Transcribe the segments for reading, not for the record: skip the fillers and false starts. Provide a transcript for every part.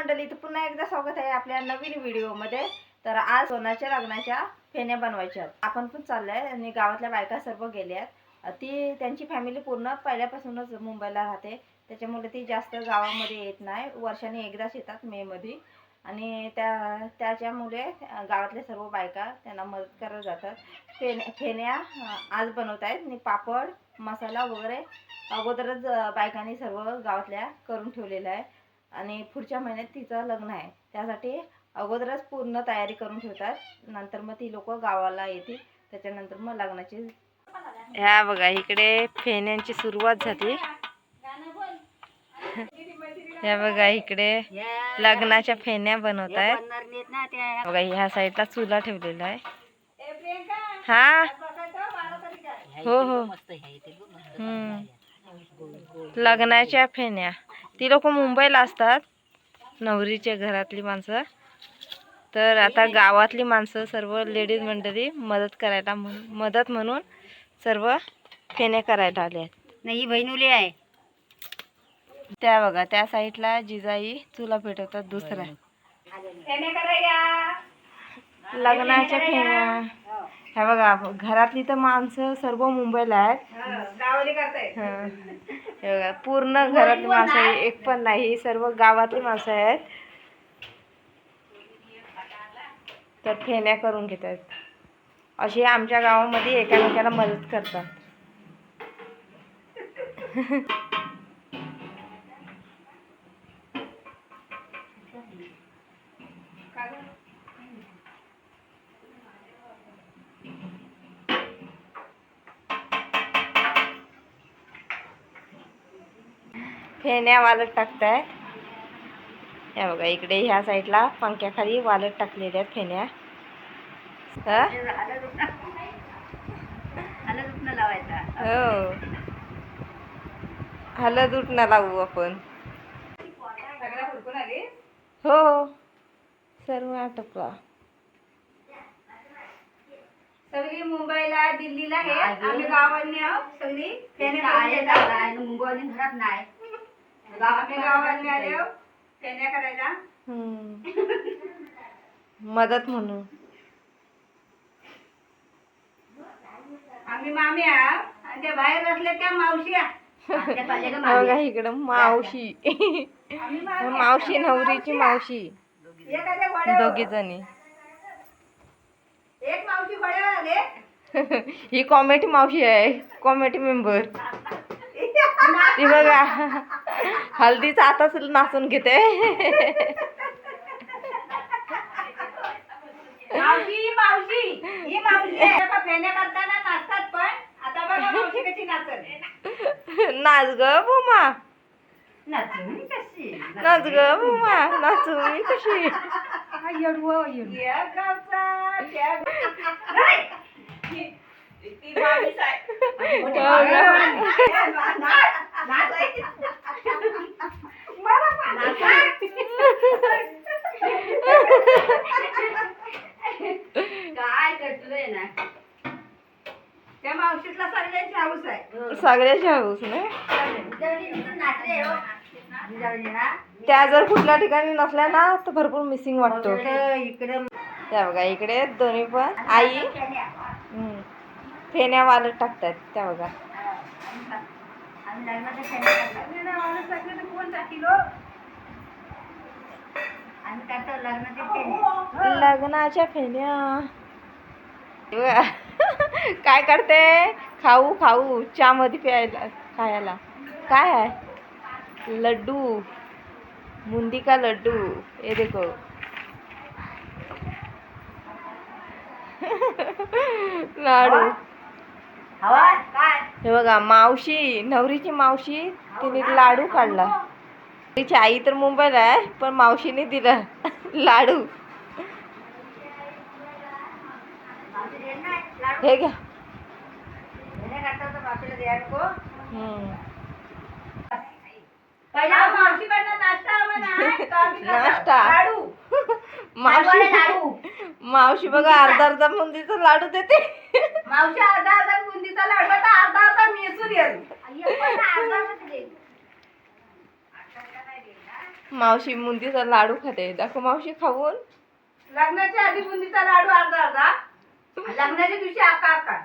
मंडळी, तर पुन्हा एकदा स्वागत आहे आपल्या नवीन व्हिडिओमध्ये। तर आज सोनाच्या लग्नाच्या फेण्या बनवायच्या आपण पण चाललोय आणि गावातल्या बायका सर्व गेल्यात। ती त्यांची फॅमिली पूर्ण पहिल्यापासूनच मुंबईला राहते, त्याच्यामुळे ती जास्त गावामध्ये येत नाही, वर्षाने एकदाच येतात मे मध्ये। आणि त्याच्यामुळे गावातल्या सर्व बायका त्यांना मदत करायला जातात। फेण्या आज बनवत आहेत आणि पापड मसाला वगैरे अगोदरच बायकांनी सर्व गावातल्या करून ठेवलेलं आहे। आणि पुढच्या महिन्यात तिचं लग्न आहे, त्यासाठी अगोदरच पूर्ण तयारी करून ठेवतात। नंतर मग ती लोक गावाला येतील, त्याच्यानंतर मग लग्नाची। ह्या बघा इकडे फेण्यांची सुरुवात झाली। ह्या बघा इकडे लग्नाच्या फेण्या बनवत आहेत बघा। ह्या साईडला चुला ठेवलेला आहे। हा हो हो लग्नाच्या फेण्या ती लोक मुंबईला असतात, नवरीच्या घरातली माणसं। तर आता गावातली माणसं सर्व लेडीज मंडळी मदत म्हणून सर्व फेण्या करायला आले आहेत। नाही बहिणुली आहे त्या बघा त्या साईडला जिजाई चुला पेटवतात। दुसरा लग्नाच्या फेण्या ह्या बघा घरातली तर माणसं सर्व मुंबईला आहेत, हे बघा पूर्ण घरातली माणसं आहे, एक पण नाही, सर्व गावातली माणसं आहेत। तर फेण्या करून घेत आहेत, अशी आमच्या गावामध्ये एकामेकाला मदत करतात। फेण्या वालत टाकताय, हे बघा इकडे ह्या साईडला पंख्याखाली वालत टाकलेल्या आहेत फेण्या। हो हलद उठणं लावू आपण। हो सर्व आटोपला, सगळी मुंबईला दिल्लीला आहे, आम्ही गावांनी आहोत सगळी। मुंबईवाली घरात नाही, गावांनी आले फेण्या करायला मदत म्हणून। आम्ही मामी आहोत आणि त्या बाहेर असल्या त्या मावशी बघा इकडं मावशी मावशी नवरीची मावशी दोघी जणी। एक मावशी बडे आले ही कॉमेडी मावशी आहे, कॉमेडी मेंबर। ती बघा हल्दीचा आताच नाचून घेते। मावशी मावशी ही मावशी फेण्या करताना नाचतात, पण आता बघा मावशी कशी नाचत। नाच ग बुमा, नाचू मी कशी, नाच ग बुमा, नाचू मी कशी। या गावचा त्या ती मामीच आहे। काय करतोय ना त्या मावशीतला सगळ्यांची हाऊस आहे, सगळ्याची हाऊस ना। त्या जर कुठल्या ठिकाणी नसल्या ना तर भरपूर मिसिंग वाटतो। इकडे त्या बघा इकडे दोन्ही पण आई फेण्या वालत टाकतात, त्या बघा लग्नाच्या फेण्या। काय करते, खाऊ खाऊ चहा मध्ये प्यायला खायला काय आहे, लड्डू बुंदी का लड्डू, ये देखो। लाडू हे बघा मावशी नवरीची मावशी तिने लाडू काढला। तिची आई तर मुंबईला आहे, पण मावशीने दिला लाडू। हे घ्या नाश्ता मावशी बघा अर्धा अर्धा बुंदीचा लाडू देते। मावशी अर्धा अर्धा बुंदीचा लाडू, अर्धा अर्धा मेसूर मावशी बुंदीचा लाडू खाते. दाखव मावशी खाऊन. लग्नाच्या आधी बुंदीचा लाडू अर्धा अर्धा, लग्नाच्या दिवशी आका आका.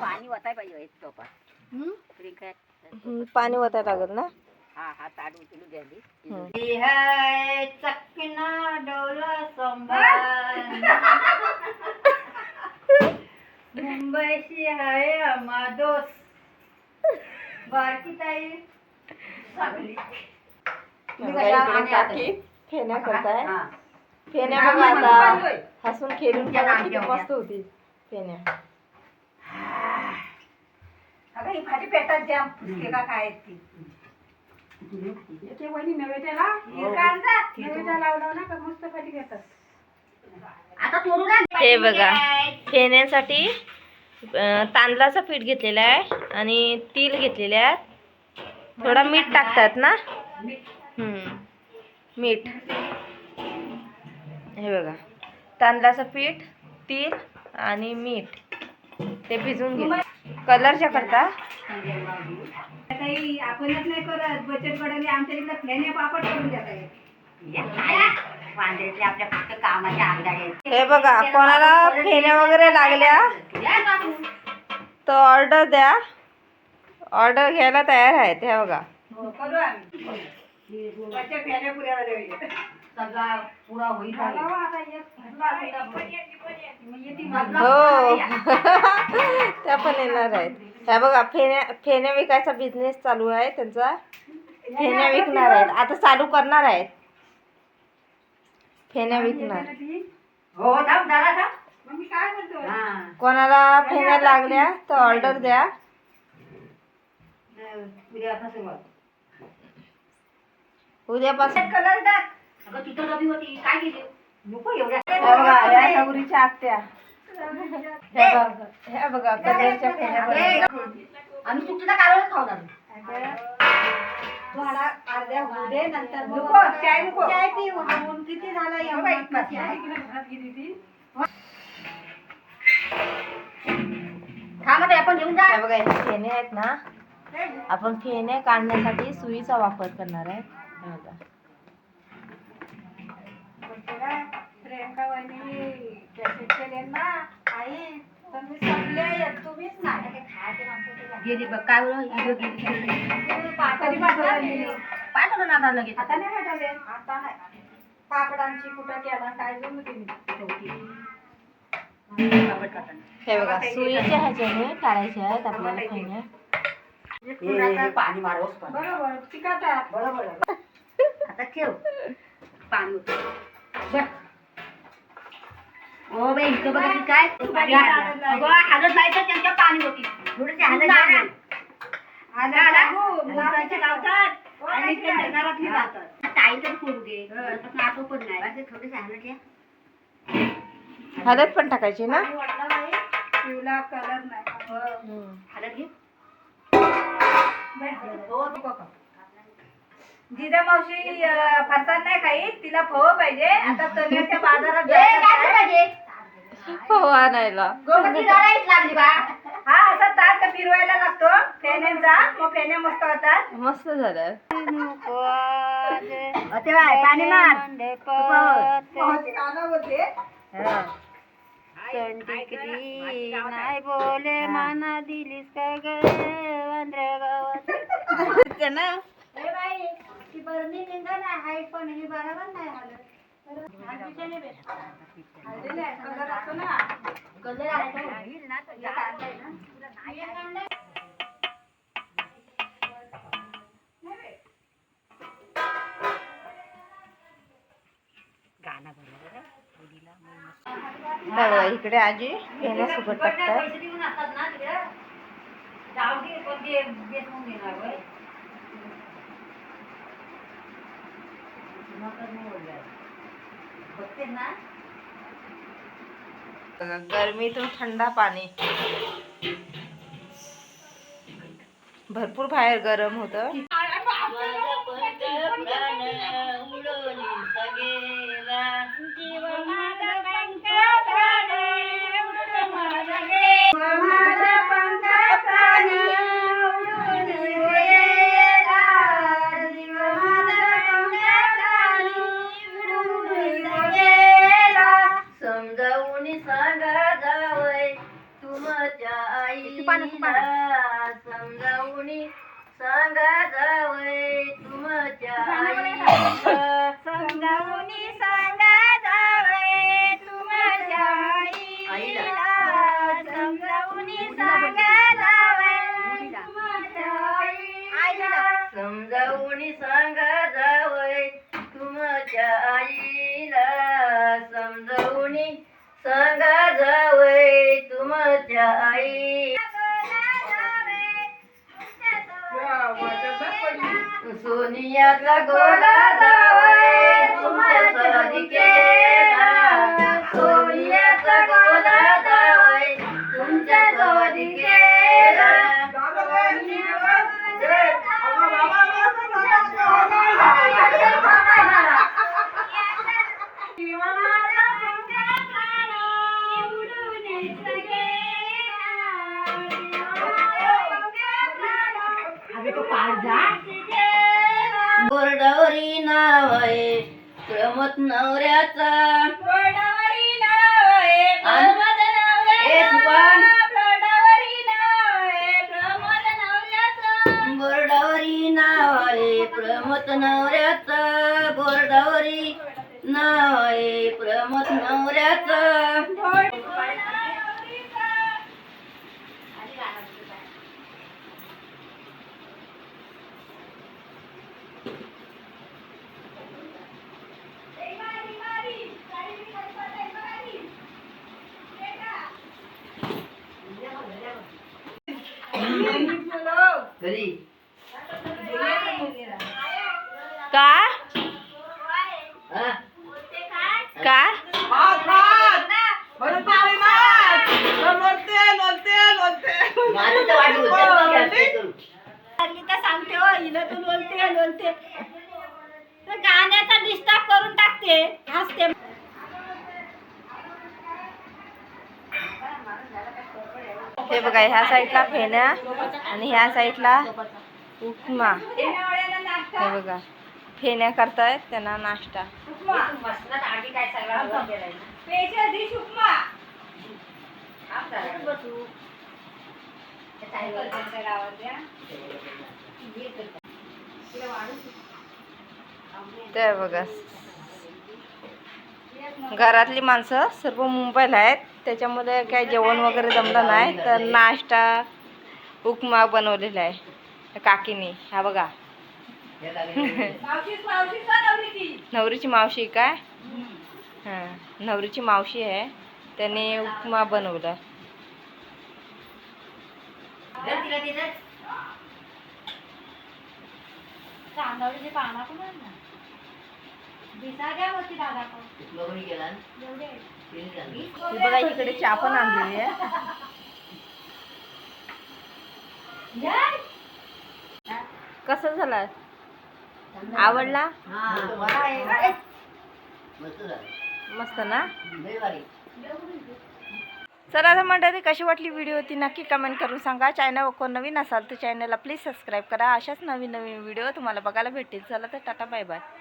पाणी वताय पाहिजे एक टोपा. पाणी ओतायला लागत ना. हा हा ताट उचलू द्याली. है चकना डोला संभाल मुंबईची आहे आम्हा दोस्त बारकी ताई सागली. इकडे काकी फेण्या करताय. फेण्या बघा आता हसून खेळून किती मस्त होती फेण्या. अगं ही भाजी पेटात जाम फुसके का काय ती याच्या वहिनी नवेद्याला लावला ना का मस्त भाजी घेतात. आता तोडून आण. हे बघा फेण्यासाठी तांदळाचं पीठ घेतलेलं आहे आणि तीळ घेतलेले आहेत. थोडा मीठ टाकतात ना. मीठ. हे बघा तांदळाचं पीठ, तीळ आणि मीठ ते भिजून घे. कलरच्या करता काही आपणच नाही करत. बचत गटाने आमच्या इकडे फेण्या पापड करून देत आहे. वांद्याचे आपल्या फक्त कामाच्या आघाड्या. हे बघा कोणाला फेण्या वगैरे लागल्या तर ऑर्डर द्या. ऑर्डर घ्यायला तयार आहेत. हे बघा करू आम्ही. बचत फेण्या पुऱ्याला देऊया. सगळा पुरा होईल. हो त्या पण येणार आहेत. हे बघा फेण्या विकायचा बिझनेस चालू आहे त्यांचा. फेण्या विकणार आहेत आता. चालू करणार आहेत फेण्या विकणार. हो थांब जरा थांब. मग मी काय म्हणतो कोणाला फेण्या लागल्या तर ऑर्डर द्या. उद्यापासून कलर टाक. अगं तिथं डबी होती काय केली नको एवढ्या. हे बघा या नवरीच्या आत्या. हे बघा कलरच्या फेण्या बनवतात. आम्ही तुमच्या कालच खाऊ लागलो. तुम्हाला अर्ध्या होऊ दे नंतर नको चाय नको. चाय पी. ऊन किती झाला या थांब आता आपण घेऊन जा. हे बघा हे फेणे आहेत ना. आपण फेणे काढण्यासाठी सुईचा वापर करणार आहे. हे बघा प्रियंका वहिनी कॅसेट केले ना आई. तर मी सगळे तुम्हीच नाही गेली बघ काय गेली पाठवलं ना आता लगेच. आता नाही पाठवले. आता नाही. पापडांची कुठं केला काय जमते हे बघा सुईच्या ह्याच्याने काढायचे आहेत आपल्याला फेण्या. पाणी मारवस पण बरोबर तिखटात. बरोबर. आता ठेव पाणी होतं. ओ बाई इथं बघा ती काय अगं हालत जायचं त्यांच्या पाणी होती थोडीशी हालत जायचं. आणि त्यांच्या घरातली जातात. ताई तरी करू दे तसं नाटो पण नाही थोडीशी हालत या. हळद पण टाकायची ना. पिवळा कलर नाही. हालत घे. जिजा मावशी फरसाण नाही काही. तिला फव पाहिजे. आता तळण्याच्या बाजारात ए, काय जायचं पाहिजे? हो आणायला. गोमती जरा इथं लागली बा. हा असा ताट फिरवायला लागतो फेण्यांचा. मग फेण्या मस्त होतात. मस्त झालं. पाणी मार. नाही बोले माना दिलीस का ग गावात. ती बरणी निघा ना हाय पण ही बरोबर नाही हालत. कलर असतो ना. कलर बघा इकडे आजी फेण्या सुकट टाकतात. गरमीतून थंडा पाणी. भरपूर बाहेर गरम होतं. समजावूनी सांगा जावई तुमच्या आईला समजावूनी सांगा जावई तुमच्या आईला समजावूनी सांगा जावई तुमच्या आईला समजावूनी सांगा जावई तुमच्या आईला समजावूनी सांगा जावई तुमच्या आई सोनियाचा गोला जावई तुमच्या सवारी केला सोनियाचा गोला जावई तुमच्या सवारी केला बोर्डावरी नाव आहे प्रमोद नवऱ्याचा बोर्डावरी नाव आहे प्रमोद ए सुपान बोर्डावरी नाव आहे प्रमोद नवऱ्याचं बोर्डावरी नाव आहे प्रमोद नवऱ्याचा बोर्डावरी नाव आहे प्रमोद नवऱ्याचा घरी का हा का माझं तर वाढू होतं तर सांगते हो हिला तू लोलते लोलते तर गाण्याचा डिस्टर्ब करून टाकते हसते हे बघा ह्या साईडला फेण्या आणि ह्या साईडला उपमा हे बघा फेण्या करतायत त्यांना नाश्ता ते बघा घरातली माणसं सर्व मुंबईला आहेत त्याच्यामुळे काही जेवण वगैरे जमलं नाही तर नाश्ता उपमा बनवलेला आहे काकीनी हा बघा नवरीची मावशी काय हां नवरीची मावशी आहे त्याने उपमा बनवला तांदळाची पाना पण आहे ना दिसा घ्या होती दादा हे बघा इकडे चहा पण आणलेली आहे कसं झालं आवडला मस्त ना चला आता मंडळी कशी वाटली व्हिडिओ ती नक्की कमेंट करून सांगा चॅनल कोण नवीन असाल तर चॅनलला प्लीज सबस्क्राईब करा अशाच नवीन नवीन व्हिडिओ तुम्हाला बघायला भेटतील चला तर टाटा बाय बाय